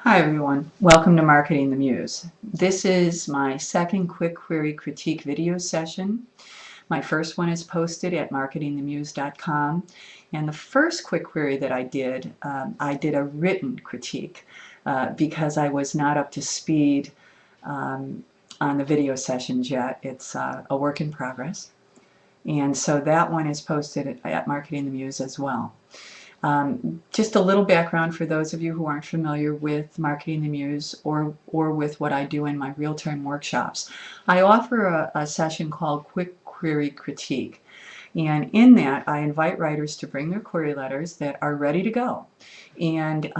Hi everyone, welcome to Marketing the Muse. This is my second quick query critique video session. My first one is posted at marketingthemuse.com, and the first quick query that I did a written critique because I was not up to speed on the video sessions yet. It's a work in progress, and so that one is posted at Marketing the Muse as well. Just a little background for those of you who aren't familiar with Marketing the Muse or with what I do in my real-time workshops. I offer a session called Quick Query Critique. And in that, I invite writers to bring their query letters that are ready to go. And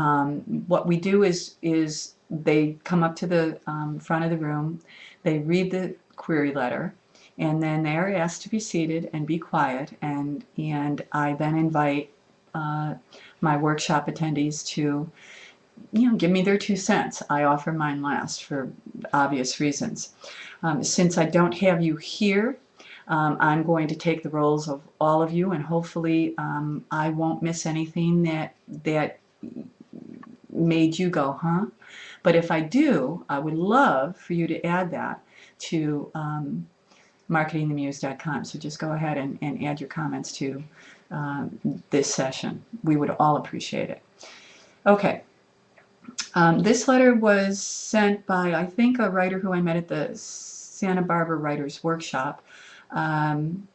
what we do is they come up to the front of the room, they read the query letter, and then they are asked to be seated and be quiet. And I then invite my workshop attendees to, give me their 2 cents. I offer mine last for obvious reasons. Since I don't have you here, I'm going to take the roles of all of you, and hopefully I won't miss anything that made you go, huh? But if I do, I would love for you to add that to marketingthemuse.com. So just go ahead and add your comments to this session. We would all appreciate it. Okay. This letter was sent by, I think, a writer who I met at the Santa Barbara Writers Workshop, but I'm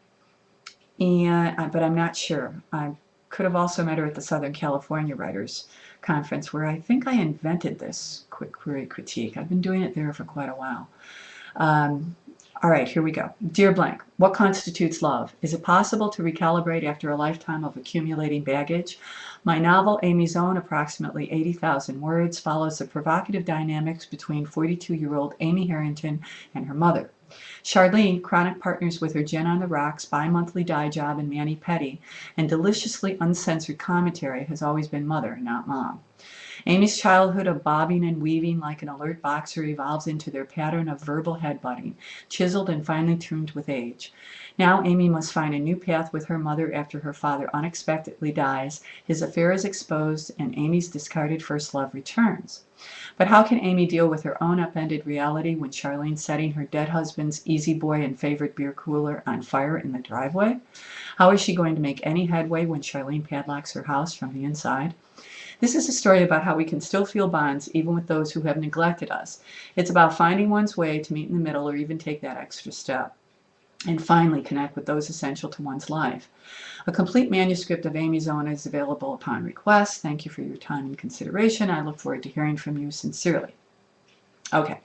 not sure. I could have also met her at the Southern California Writers Conference, where I think I invented this quick query critique. I've been doing it there for quite a while. All right, here we go. Dear blank, what constitutes love? Is it possible to recalibrate after a lifetime of accumulating baggage? My novel, Amy's Own, approximately 80,000 words, follows the provocative dynamics between 42-year-old Amy Harrington and her mother. Charlene, chronic partners with her Gin on the Rocks, bi-monthly dye job, and Manny Petty, and deliciously uncensored commentary has always been mother, not mom. Amy's childhood of bobbing and weaving like an alert boxer evolves into their pattern of verbal headbutting, chiseled and finely tuned with age. Now Amy must find a new path with her mother after her father unexpectedly dies, his affair is exposed, and Amy's discarded first love returns. But how can Amy deal with her own upended reality when Charlene's setting her dead husband's Easy Boy and favorite beer cooler on fire in the driveway? How is she going to make any headway when Charlene padlocks her house from the inside? This is a story about how we can still feel bonds even with those who have neglected us. It's about finding one's way to meet in the middle or even take that extra step, and finally connect with those essential to one's life. A complete manuscript of Amy's Own is available upon request. Thank you for your time and consideration. I look forward to hearing from you sincerely. Okay.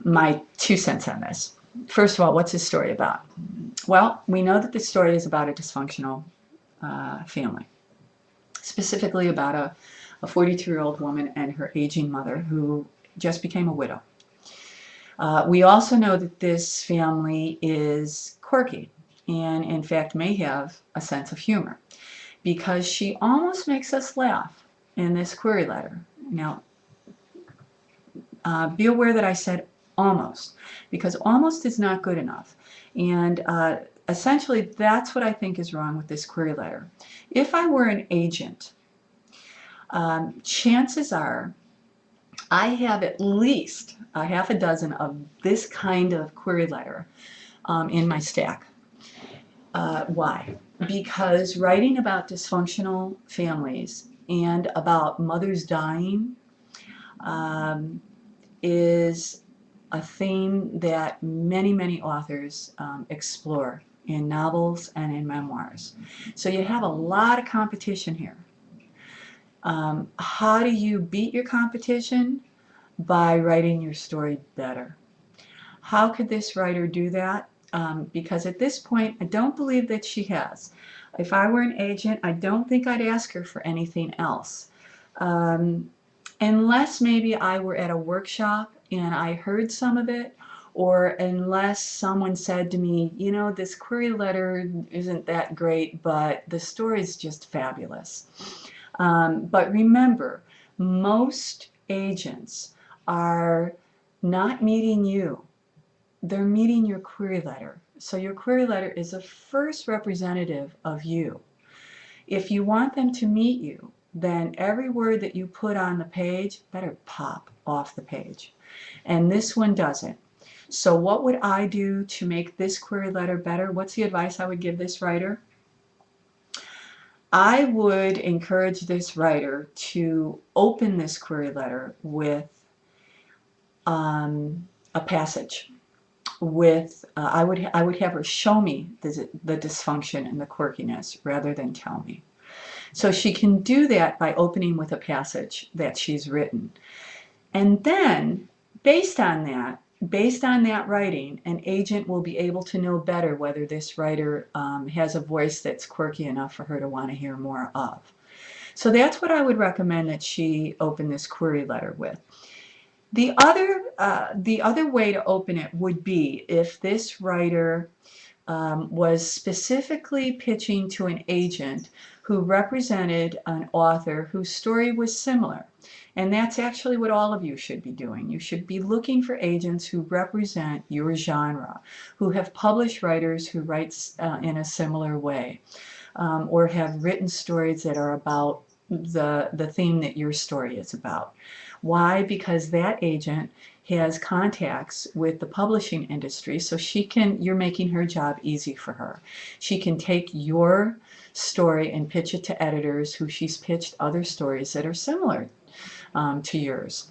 My 2 cents on this. First of all, what's this story about? Well, we know that this story is about a dysfunctional family. Specifically about a 42-year-old woman and her aging mother who just became a widow. We also know that this family is quirky and in fact may have a sense of humor, because she almost makes us laugh in this query letter. Now, be aware that I said almost, because almost is not good enough. And essentially, that's what I think is wrong with this query letter. If I were an agent, chances are I have at least a half a dozen of this kind of query letter in my stack. Why? Because writing about dysfunctional families and about mothers dying is a theme that many, many authors explore in novels and in memoirs. So you have a lot of competition here. How do you beat your competition? By writing your story better. How could this writer do that? Because at this point, I don't believe that she has. If I were an agent, I don't think I'd ask her for anything else. Unless maybe I were at a workshop and I heard some of it, or unless someone said to me, you know, this query letter isn't that great, but the story is just fabulous. But remember, most agents are not meeting you. They're meeting your query letter. So your query letter is a first representative of you. If you want them to meet you, then every word that you put on the page better pop off the page. And this one doesn't. So what would I do to make this query letter better? What's the advice I would give this writer? I would encourage this writer to open this query letter with a passage. I would have her show me the dysfunction and the quirkiness rather than tell me. So she can do that by opening with a passage that she's written. And then, based on that writing, an agent will be able to know better whether this writer has a voice that's quirky enough for her to want to hear more of. So that's what I would recommend that she open this query letter with. The other way to open it would be if this writer was specifically pitching to an agent who represented an author whose story was similar. And that's actually what all of you should be doing. You should be looking for agents who represent your genre, who have published writers who write in a similar way, or have written stories that are about the theme that your story is about. Why? Because that agent has contacts with the publishing industry, so you're making her job easy for her. She can take your story and pitch it to editors who she's pitched other stories that are similar to yours.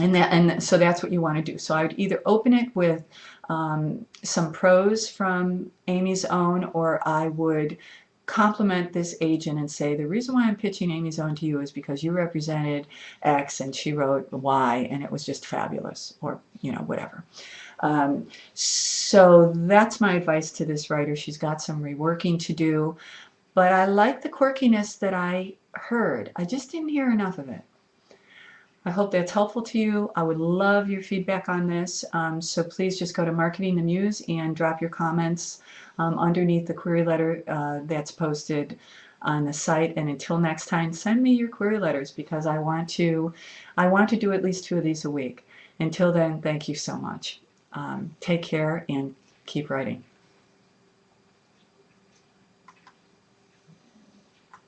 And so that's what you want to do. So I would either open it with some prose from Amy's Own, or I would compliment this agent and say, the reason why I'm pitching Amy's Own to you is because you represented X and she wrote Y and it was just fabulous, or whatever. So that's my advice to this writer. She's got some reworking to do, but I like the quirkiness that I heard. I just didn't hear enough of it. I hope that's helpful to you. I would love your feedback on this. So please just go to Marketing the Muse and drop your comments underneath the query letter that's posted on the site. And until next time, send me your query letters, because I want to do at least 2 of these a week. Until then, thank you so much. Take care and keep writing.